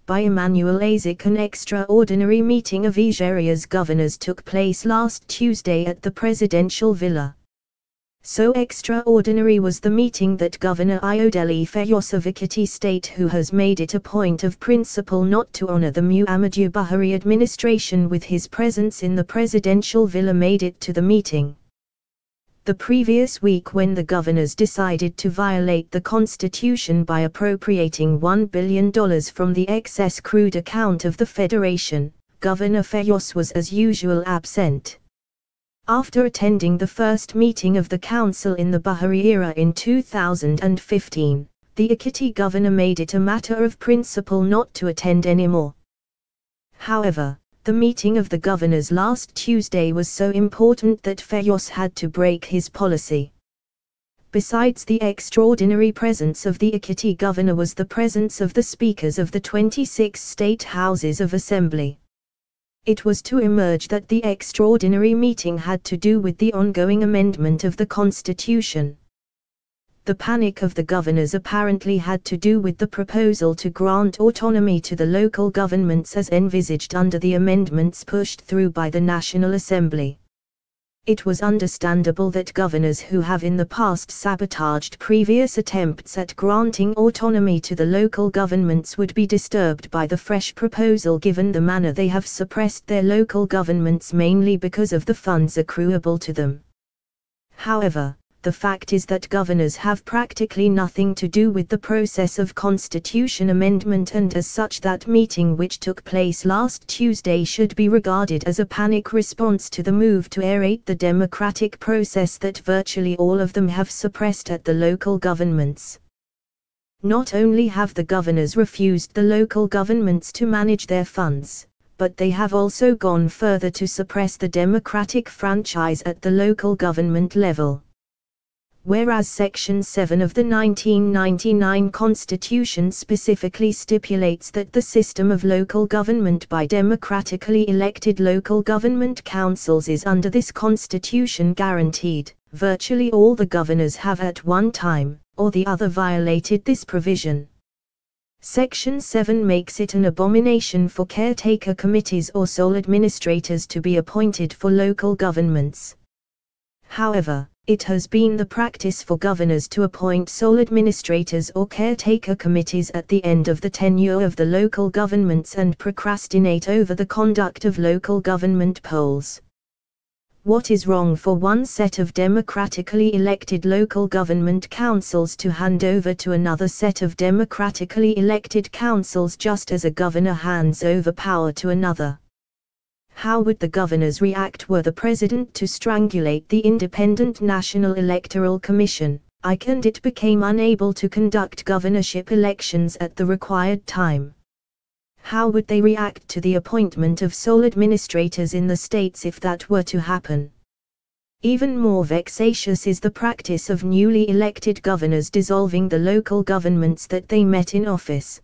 by Emmanuel Isaac. An extraordinary meeting of Nigeria's governors took place last Tuesday at the presidential villa. So extraordinary was the meeting that Governor Ayodele Fayose of Ekiti State, who has made it a point of principle not to honor the Muhammadu Buhari administration with his presence in the presidential villa, made it to the meeting. The previous week, when the governors decided to violate the constitution by appropriating $1 billion from the excess crude account of the federation, Governor Fayose was as usual absent. After attending the first meeting of the council in the Buhari era in 2015, the Ekiti governor made it a matter of principle not to attend anymore. However, the meeting of the governors last Tuesday was so important that Fayose had to break his policy. Besides the extraordinary presence of the Ekiti governor was the presence of the speakers of the 26 state houses of assembly. It was to emerge that the extraordinary meeting had to do with the ongoing amendment of the constitution. The panic of the governors apparently had to do with the proposal to grant autonomy to the local governments as envisaged under the amendments pushed through by the National Assembly. It was understandable that governors who have in the past sabotaged previous attempts at granting autonomy to the local governments would be disturbed by the fresh proposal, given the manner they have suppressed their local governments mainly because of the funds accruable to them. However, the fact is that governors have practically nothing to do with the process of constitution amendment, and as such that meeting which took place last Tuesday should be regarded as a panic response to the move to aerate the democratic process that virtually all of them have suppressed at the local governments. Not only have the governors refused the local governments to manage their funds, but they have also gone further to suppress the democratic franchise at the local government level. Whereas Section 7 of the 1999 Constitution specifically stipulates that the system of local government by democratically elected local government councils is under this Constitution guaranteed, virtually all the governors have at one time or the other violated this provision. Section 7 makes it an abomination for caretaker committees or sole administrators to be appointed for local governments. However, it has been the practice for governors to appoint sole administrators or caretaker committees at the end of the tenure of the local governments and procrastinate over the conduct of local government polls. What is wrong for one set of democratically elected local government councils to hand over to another set of democratically elected councils just as a governor hands over power to another? How would the governors react were the president to strangulate the Independent National Electoral Commission, INEC, and it became unable to conduct governorship elections at the required time? How would they react to the appointment of sole administrators in the states if that were to happen? Even more vexatious is the practice of newly elected governors dissolving the local governments that they met in office.